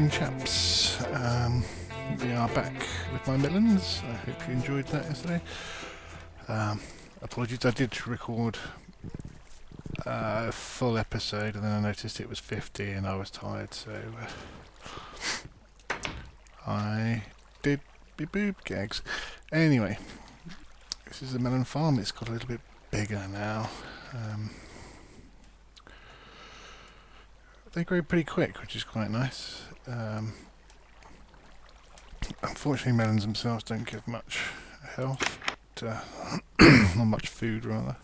morning, chaps. We are back with my melons. I hope you enjoyed that yesterday. Apologies, I did record a full episode and then I noticed it was 50 and I was tired, so I did be boob gags. Anyway, this is the melon farm. It's got a little bit bigger now. They grow pretty quick, which is quite nice. Unfortunately, melons themselves don't give much health, not much food rather,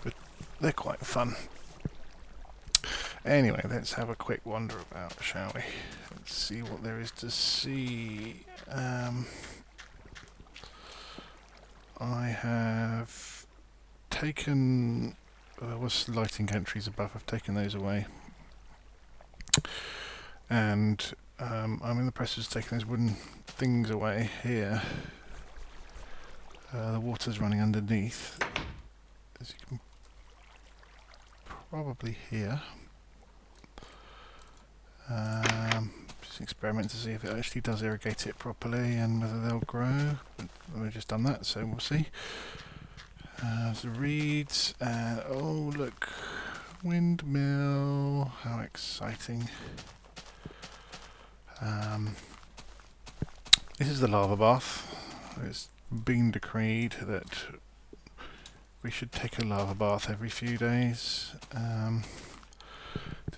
but they're quite fun. Anyway, let's have a quick wander about, shall we? Let's see what there is to see. I have taken... there was lighting gantries above. I've taken those away, and I'm in the process of taking those wooden things away here. The water's running underneath, as you can probably hear. Just experiment to see if it actually does irrigate it properly and whether they'll grow. But we've just done that, so we'll see. The reeds, oh look, windmill, how exciting. This is the lava bath. It's been decreed that we should take a lava bath every few days to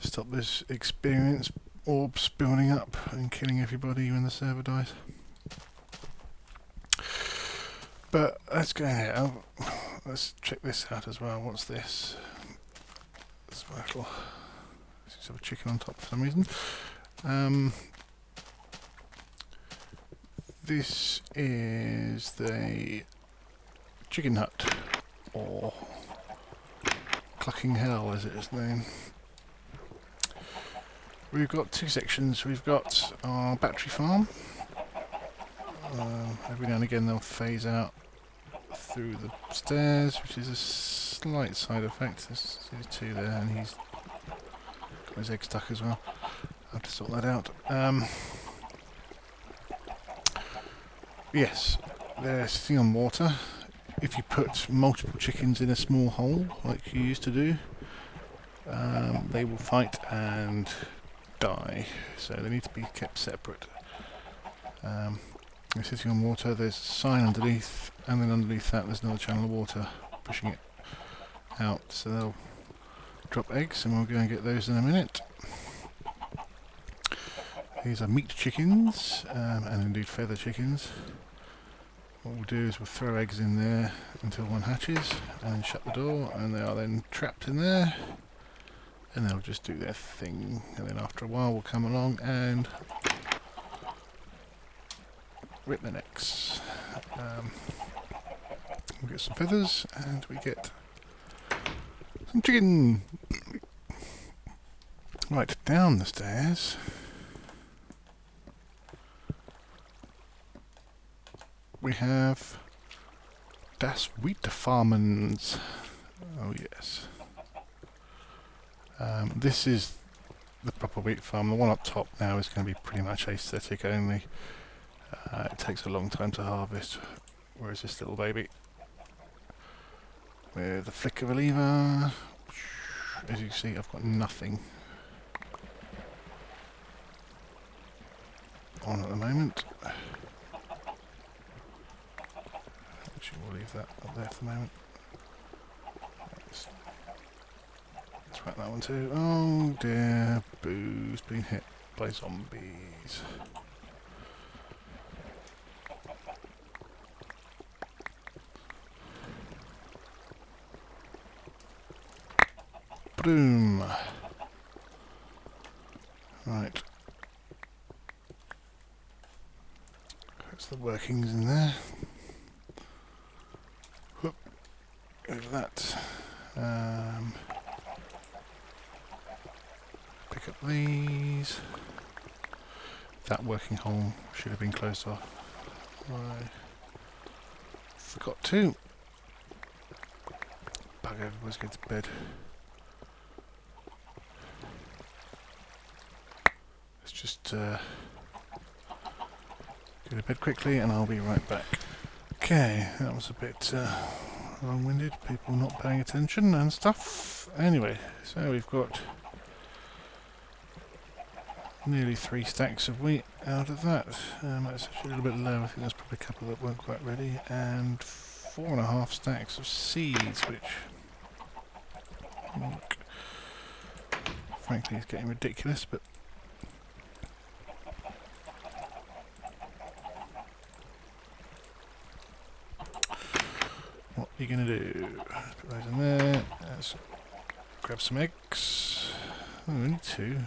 stop this experience orbs building up and killing everybody when the server dies. But let's go ahead. Let's check this out as well. What's this? This little... Seems to have a chicken on top for some reason. This is the chicken hut, or Clucking Hell as it is known. We've got two sections. We've got our battery farm. Every now and again they'll phase out through the stairs, which is a slight side effect. There's two there, and he's got his egg stuck as well. I'll have to sort that out. Yes, they're sitting on water. If you put multiple chickens in a small hole, like you used to do, they will fight and die, so they need to be kept separate. They're sitting on water, there's a sign underneath, and then underneath that there's another channel of water pushing it out, so they'll drop eggs, and we'll go and get those in a minute. These are meat chickens, and indeed feather chickens. What we'll do is we'll throw eggs in there until one hatches, and shut the door, and they are then trapped in there, and they'll just do their thing, and then after a while we'll come along and rip their necks. We get some feathers and we get some chicken. Right, down the stairs we have Das Wheat Farmens. Oh yes. This is the proper wheat farm. The one up top now is going to be pretty much aesthetic only. It takes a long time to harvest, whereas this little baby, with the flick of a lever, as you can see, I've got nothing on at the moment. Actually, we'll leave that up there for the moment. Let's whack that one too. Oh dear, Boo's been hit by zombies. Boom. Right. That's the workings in there. Whoop. Over that. Pick up these. That working hole should have been closed off. I forgot to. Bugger, everybody's going to bed. just go to bed quickly and I'll be right back. Okay, that was a bit long-winded, people not paying attention and stuff. Anyway, so we've got nearly 3 stacks of wheat out of that. That's actually a little bit low, I think there's probably a couple that weren't quite ready, and 4.5 stacks of seeds, which frankly is getting ridiculous, but what are you going to do? Put those in there. Let's grab some eggs. Oh, only 2.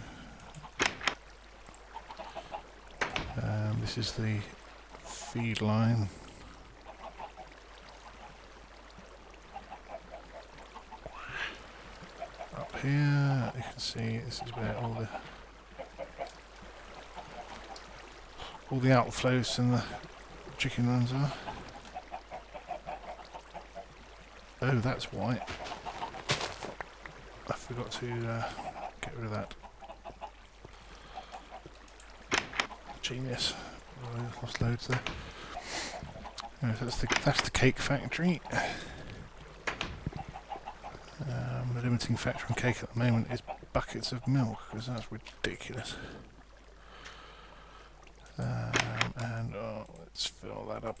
This is the feed line. Up here, you can see this is where all the outflows and the chicken runs are. Oh, that's why. I forgot to get rid of that. Genius. Oh, I lost loads there. Yeah, so that's the cake factory. The limiting factor on cake at the moment is buckets of milk, because that's ridiculous. And let's fill that up.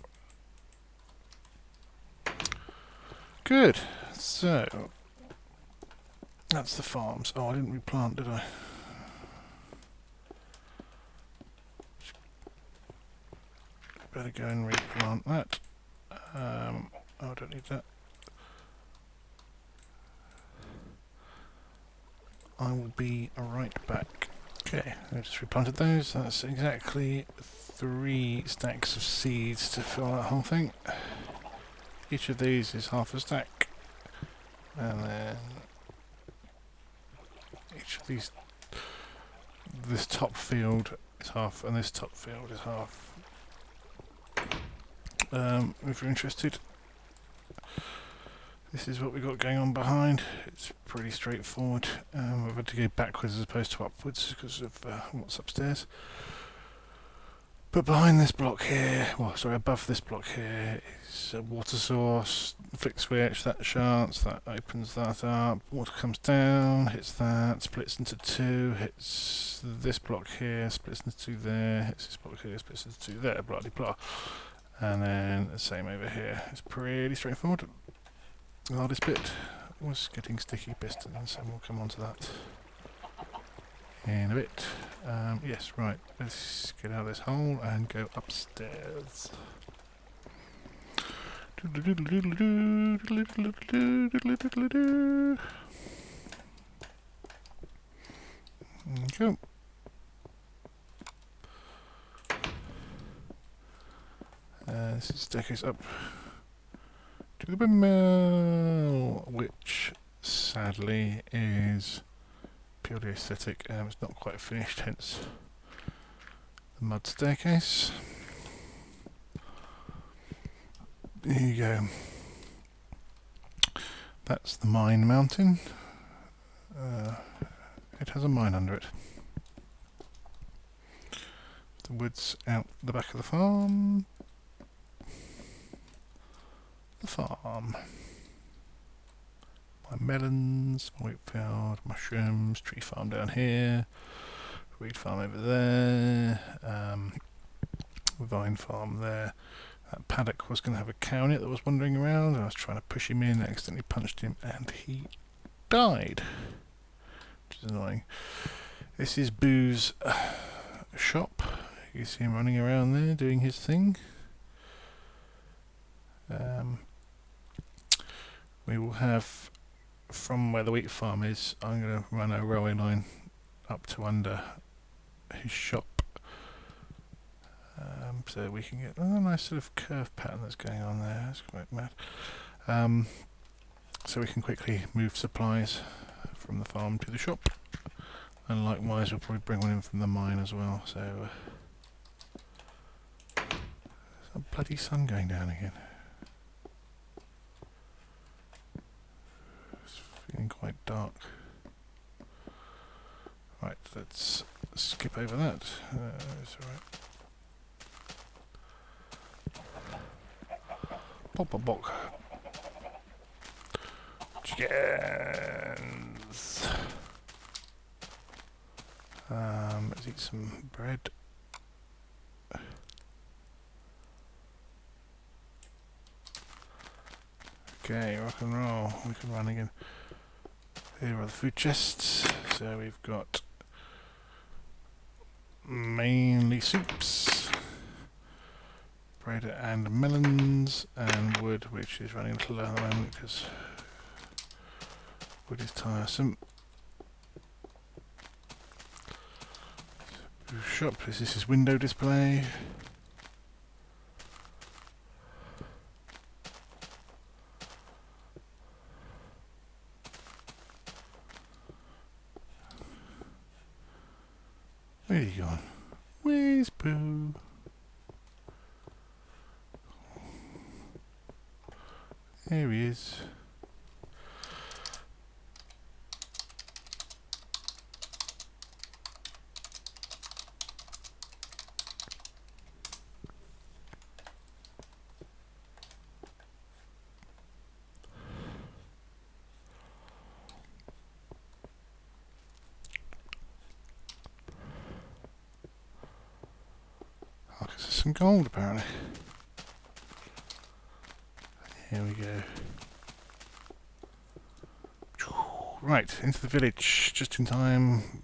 Good. So that's the farms. Oh, I didn't replant, did I? Better go and replant that. Oh, I don't need that. I will be right back. Okay, I just replanted those. That's exactly 3 stacks of seeds to fill that whole thing. Each of these is half a stack. And then each of these, this top field is half, and this top field is half. If you're interested, this is what we've got going on behind. It's pretty straightforward. We've had to go backwards as opposed to upwards because of what's upstairs. But behind this block here, well, sorry, above this block here is a water source. Flick switch, that shuts, that opens that up. Water comes down, hits that, splits into 2, hits this block here, splits into 2 there, hits this block here, splits into 2 there, blah de blah. And then the same over here. It's pretty straightforward. The hardest bit was getting sticky pistons, and we'll come on to that in a bit. Yes, right, let's get out of this hole and go upstairs. Go. This staircase up to the windmill, which sadly is purely aesthetic. It's not quite finished, hence the mud staircase. There you go. That's the mine mountain. It has a mine under it. The woods out the back of the farm. The farm. My melons, my wheat field, mushrooms, tree farm down here, reed farm over there, vine farm there. That paddock was going to have a cow in it that was wandering around. I was trying to push him in, accidentally punched him, and he died, which is annoying. This is Boo's shop. You see him running around there doing his thing. We will have, from where the wheat farm is, I'm going to run a railway line up to under his shop, so we can get a nice sort of curve pattern that's going on there. That's quite mad. So we can quickly move supplies from the farm to the shop, and likewise we'll probably bring one in from the mine as well. So there's a bloody sun going down again. It's feeling quite dark. Right, let's skip over that. It's alright. Pop a bock. Chickens. Let's eat some bread. Okay, rock and roll. We can run again. Here are the food chests. So we've got mainly soups, bread and melons, and wood, which is running a little low at the moment because wood is tiresome. Shop, this is window display. Where are you gone? Where's Pooh? There he is. Oh, 'cause there's some gold apparently. Here we go. Right, into the village, just in time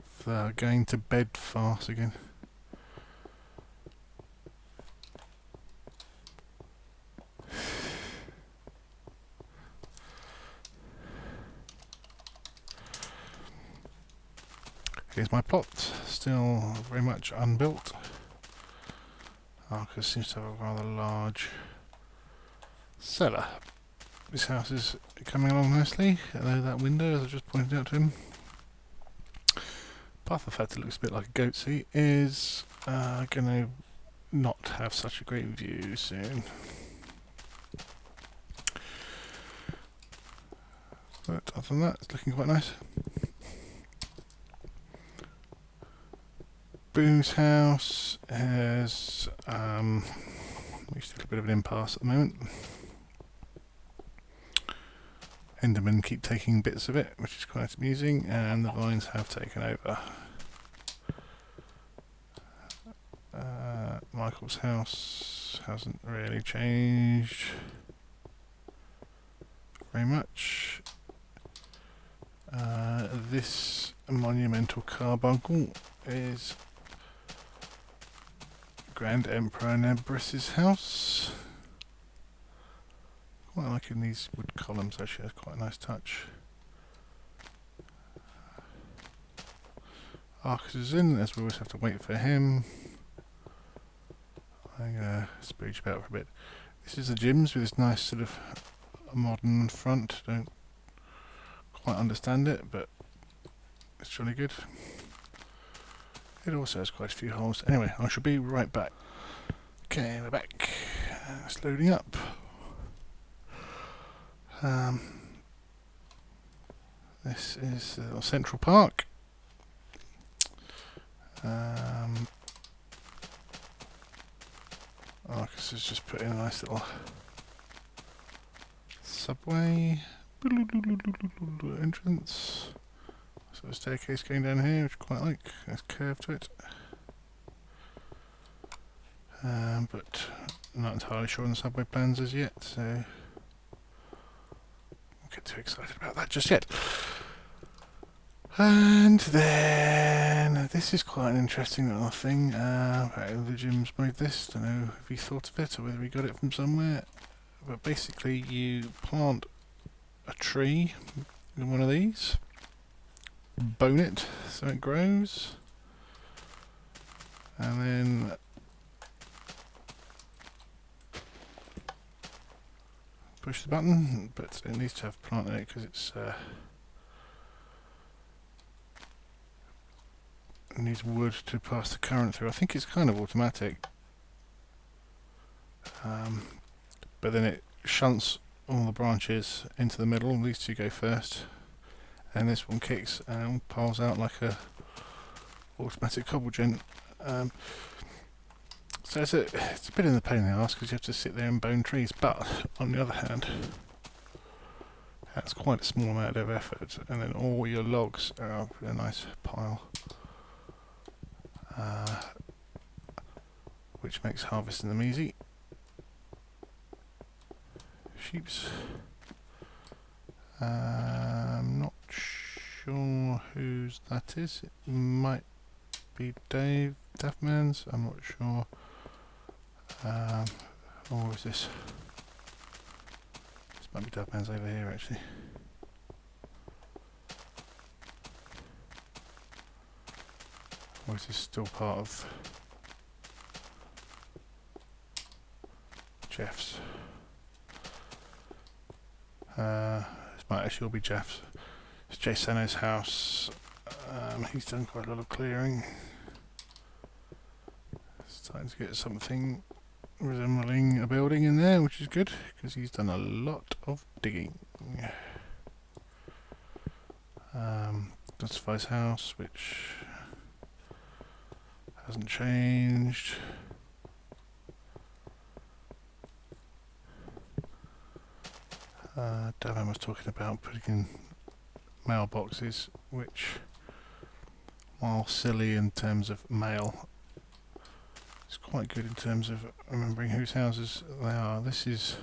for going to bed farce again. Here's my plot, still very much unbuilt. Arcus seems to have a rather large cellar. This house is coming along nicely, although that window, as I just pointed out to him, apart from the fact it looks a bit like a goat seat, is going to not have such a great view soon. But other than that, it's looking quite nice. Boo's house has reached a little bit of an impasse at the moment. Endermen keep taking bits of it, which is quite amusing, and the vines have taken over. Michael's house hasn't really changed very much. This monumental carbuncle is Grand Emperor Nebris's house. Quite liking these wood columns, actually, that's quite a nice touch. Arcus is in, as we always have to wait for him. I'm going to spooge about for a bit. This is the gyms with this nice sort of modern front. Don't quite understand it, but it's really good. It also has quite a few holes. Anyway, I shall be right back. Okay, we're back. It's loading up. This is Central Park. Marcus has just put in a nice little subway entrance. So a staircase going down here, which I quite like. There's a curve to it. But I'm not entirely sure on the subway plans as yet, so I won't get too excited about that just yet. And then this is quite an interesting little thing. The gym's made this. Don't know if he thought of it or whether he got it from somewhere. But basically, you plant a tree in one of these, bone it so it grows, and then push the button. But it needs to have plant in it because it's it needs wood to pass the current through. I think it's kind of automatic, but then it shunts all the branches into the middle. These two go first, and this one kicks and piles out like a automatic cobble gen. So it's a bit in the pain in the arse because you have to sit there and bone trees, but on the other hand, that's quite a small amount of effort, and then all your logs are up in a nice pile, which makes harvesting them easy. Sheeps. I'm not sure whose that is. It might be Dave Duffman's. I'm not sure. Or is this? This might be Duffman's over here actually. Or is this still part of Jeff's? This might actually all be Jeff's. It's Jay Sano's house. He's done quite a lot of clearing. Starting to get something resembling a building in there, which is good because he's done a lot of digging. Justifies house, which hasn't changed. Davin was talking about putting in mailboxes, which, while silly in terms of mail, is quite good in terms of remembering whose houses they are. This is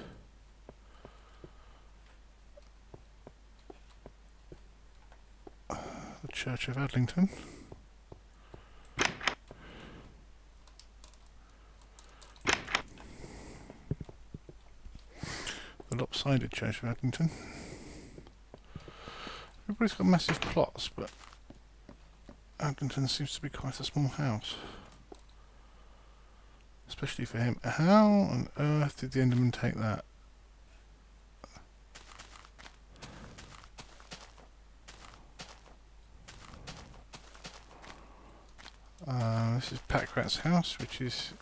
the Church of Adlington. The lopsided Church of Adlington. Everybody's got massive plots, but Adlington seems to be quite a small house. Especially for him. How on earth did the Enderman take that? This is Packrat's house, which is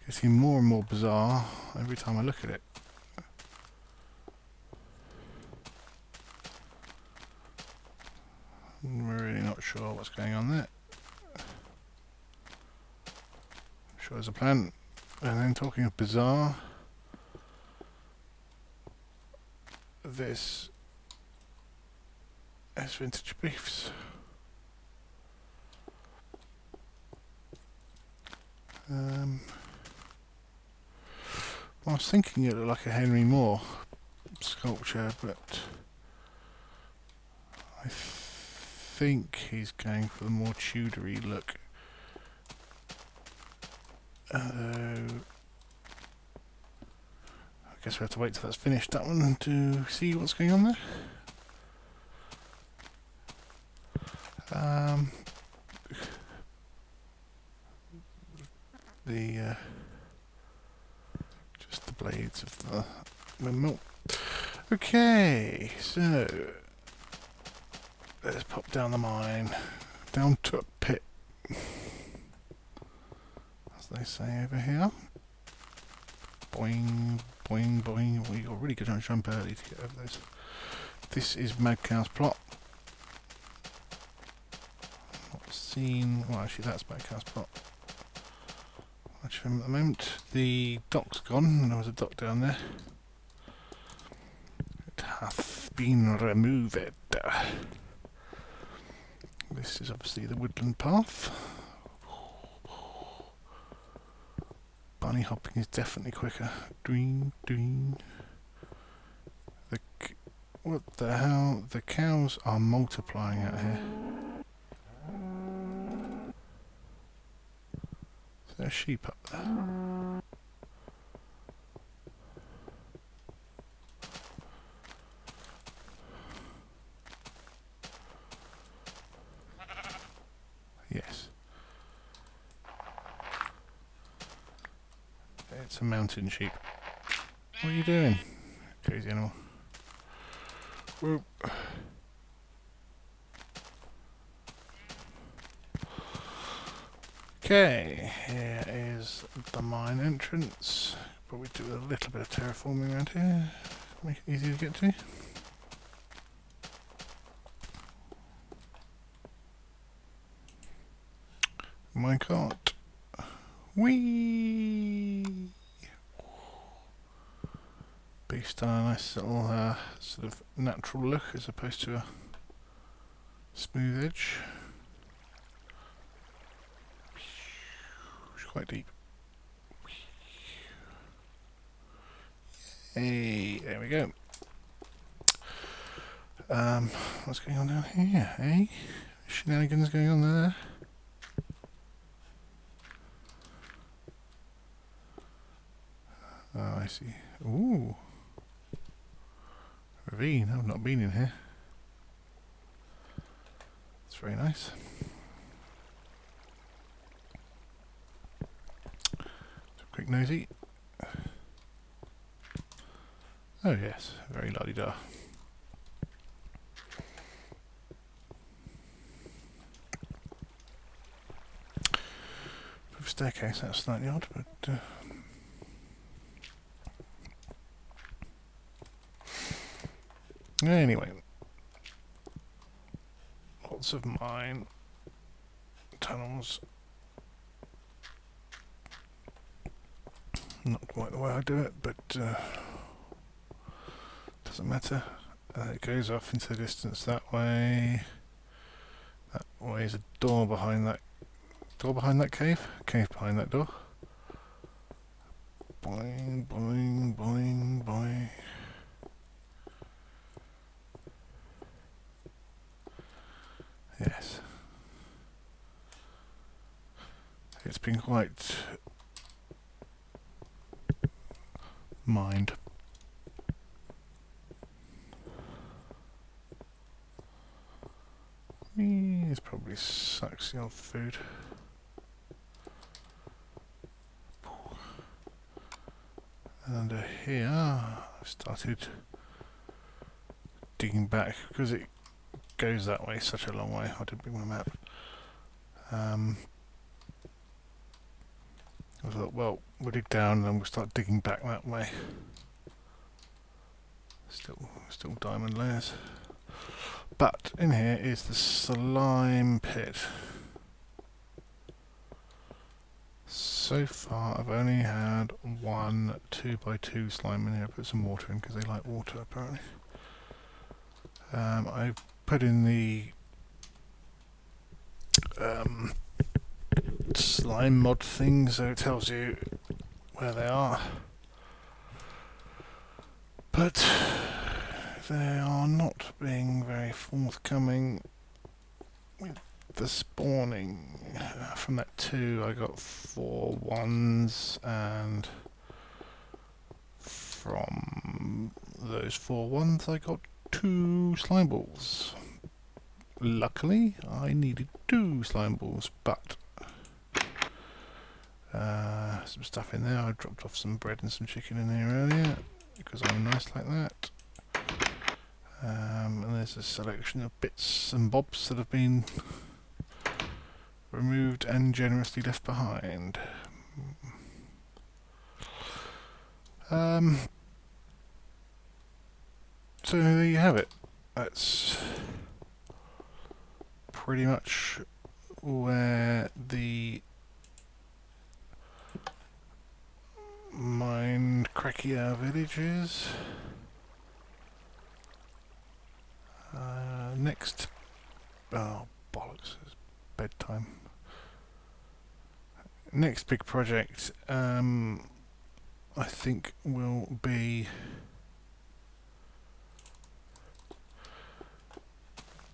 getting more and more bizarre every time I look at it. I'm really not sure what's going on there. I'm sure there's a plan. And then talking of bizarre, this is vintage beefs. I was thinking it looked like a Henry Moore sculpture, but I think he's going for the more Tudory look. I guess we have to wait till that's finished, that one, to see what's going on there. Just the blades of the windmill. Okay, so let's pop down the mine, down to a pit, as they say over here. Boing, boing, boing. We got really good on jump early to get over this. This is Mad Cow's plot. Not seen. Well, actually, that's Mad Cow's plot. At the moment, the dock's gone. There was a dock down there. It hath been removed. This is obviously the woodland path. Bunny hopping is definitely quicker. Doing, doing. What the hell? The cows are multiplying out here. Is there a sheep up there? Yes. It's a mountain sheep. What are you doing? Crazy animal. Whoop. Okay, here is the mine entrance. Probably do a little bit of terraforming around here, make it easy to get to. Minecart. Whee! Based on a nice little sort of natural look as opposed to a smooth edge. It's quite deep. Hey, there we go. What's going on down here, eh? Shenanigans going on there. Oh, I see. Ooh. Ravine. I've not been in here. It's very nice. Quick nosy. Oh yes, very la-di-da. Staircase, that's slightly odd, but anyway, lots of mine tunnels. Not quite the way I do it, but doesn't matter. It goes off into the distance that way. That way is a door behind that. Door behind that cave? Cave behind that door. Boing, boing, boing, boing. Yes. It's been quite mined. This probably sucks the old food. And under here, I've started digging back because it goes that way such a long way. I didn't bring my map. I thought, well, we'll dig down and then we'll start digging back that way. Still diamond layers. But in here is the slime pit. So far I've only had one 2x2 slime in here. I put some water in because they like water apparently. I put in the slime mod thing so it tells you where they are. But they are not being very forthcoming with the spawning. From that 2 I got 4 1s, and from those 4 1s I got 2 slime balls. Luckily I needed 2 slime balls, but some stuff in there. I dropped off some bread and some chicken in here earlier because I'm nice like that. And there's a selection of bits and bobs that have been removed and generously left behind. So there you have it. That's pretty much where the Mindcrack village is. Next, oh bollocks, it's bedtime. Next big project, I think will be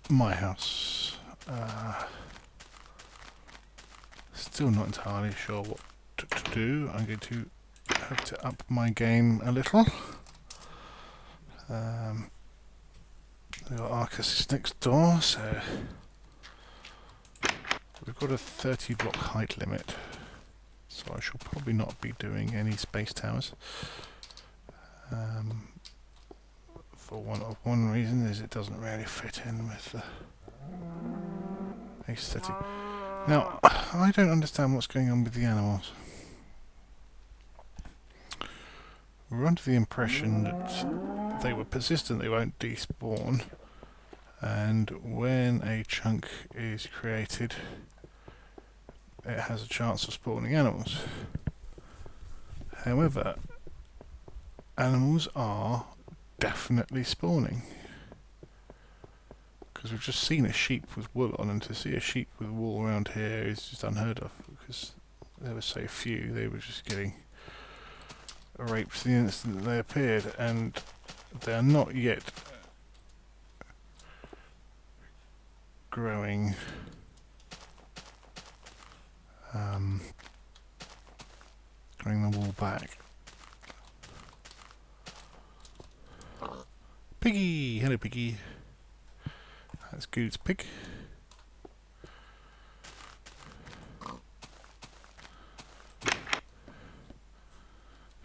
my house. Still not entirely sure what to do. I'm going to have to up my game a little. We've got Arcus next door, so we've got a 30 block height limit, so I shall probably not be doing any space towers. For one reason is it doesn't really fit in with the aesthetic. Now, I don't understand what's going on with the animals. We're under the impression that they were persistent, they won't despawn, and when a chunk is created, it has a chance of spawning animals. However, animals are definitely spawning. Because we've just seen a sheep with wool on, and to see a sheep with wool around here is just unheard of, because there were so few. They were just getting raped the instant that they appeared, and they are not yet growing growing the wool back. Piggy! Hello, Piggy. That's Good's pig.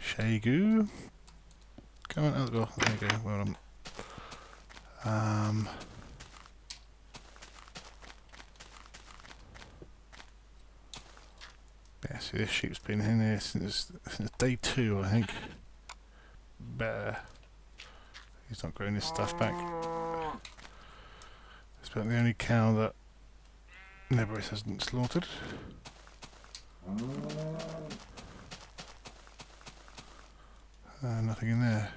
Shagu. Come on, out the door. There you go. Well done. Yeah, see, this sheep's been in here since day 2, I think. Bear. He's not growing his stuff back. It's about the only cow that Nebris hasn't slaughtered. Nothing in there.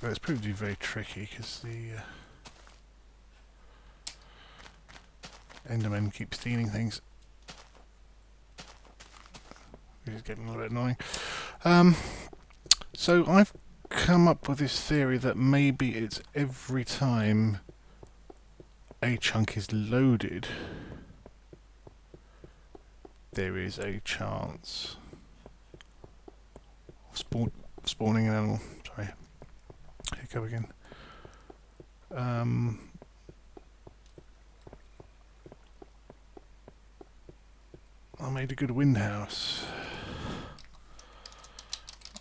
But it's proved to be very tricky because the Endermen keep stealing things. Which is getting a little bit annoying. So I've come up with this theory that maybe it's every time a chunk is loaded, there is a chance of spawning an animal. Sorry, hiccup again. I made a good wind house.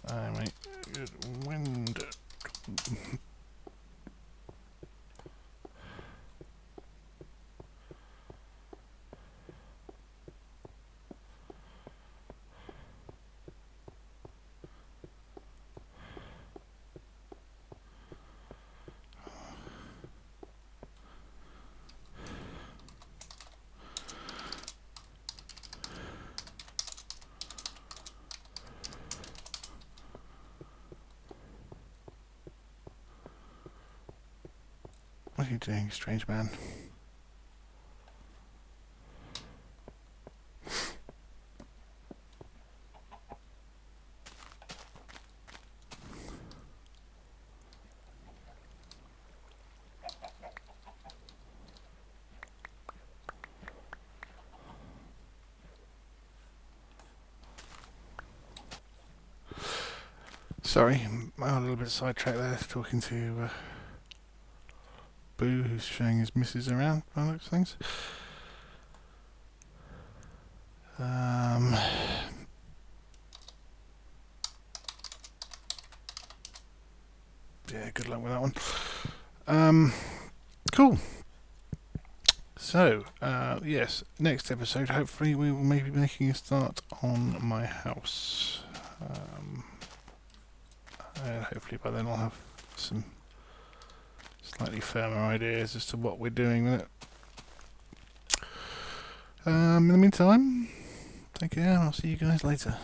I made a good wind. What are you doing, strange man? Sorry, I'm a little bit sidetracked there, talking to Boo, who's showing his missus around by the looks of things. Yeah, good luck with that one. Cool. So, yes, next episode, hopefully we will maybe be making a start on my house. And hopefully by then I'll have some slightly firmer ideas as to what we're doing with it. In the meantime, take care and I'll see you guys later.